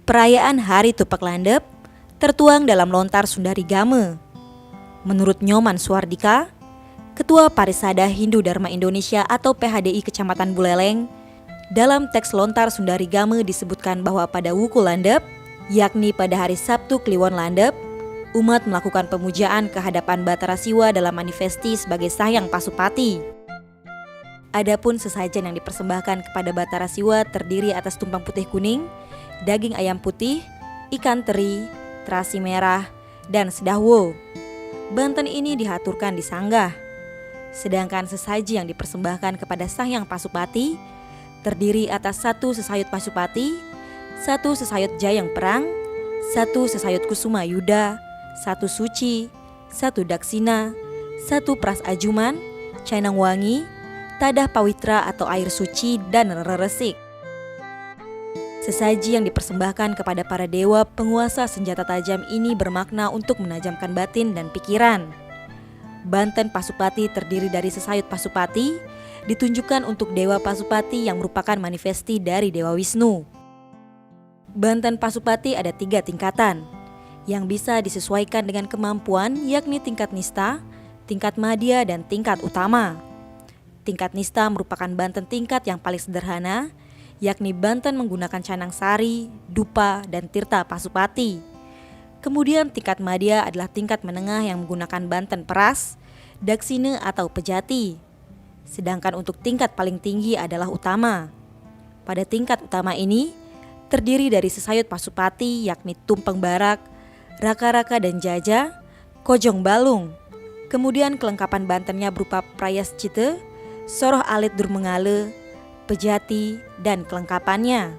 Perayaan Hari Tupak Landep tertuang dalam lontar Sundari Game. Menurut Nyoman Suardika, Ketua Parisada Hindu Dharma Indonesia atau PHDI Kecamatan Buleleng, dalam teks lontar Sundari Game disebutkan bahwa pada Wuku Landep, yakni pada hari Sabtu Kliwon Landep, umat melakukan pemujaan ke hadapan Batara Siwa dalam manifesti sebagai Sahyang Pasupati. Adapun sesajen yang dipersembahkan kepada Batara Siwa terdiri atas tumpang putih kuning, daging ayam putih, ikan teri, terasi merah, dan sedahwo. Banten ini dihaturkan di sanggah. Sedangkan sesaji yang dipersembahkan kepada Sahyang Pasupati terdiri atas 1 sesayut Pasupati, 1 sesayut Jayang Perang, 1 sesayut Kusuma Yuda, 1 Suci, 1 Daksina, 1 Pras Ajuman, Cainang Wangi, Tadah Pawitra atau air suci, dan reresik. Sesaji yang dipersembahkan kepada para dewa penguasa senjata tajam ini bermakna untuk menajamkan batin dan pikiran. Banten Pasupati terdiri dari sesayut Pasupati, ditunjukkan untuk Dewa Pasupati yang merupakan manifesti dari Dewa Wisnu. Banten Pasupati ada 3 tingkatan, yang bisa disesuaikan dengan kemampuan, yakni tingkat nista, tingkat madya, dan tingkat utama. Tingkat nista merupakan banten tingkat yang paling sederhana, yakni banten menggunakan canang sari, dupa, dan tirta Pasupati. Kemudian tingkat madya adalah tingkat menengah yang menggunakan banten peras, daksine atau pejati. Sedangkan untuk tingkat paling tinggi adalah utama. Pada tingkat utama ini terdiri dari sesayut Pasupati yakni tumpeng barak, raka-raka dan jaja, kojong balung. Kemudian kelengkapan bantennya berupa prayascita, soroh alit durmengale, pejati, dan kelengkapannya.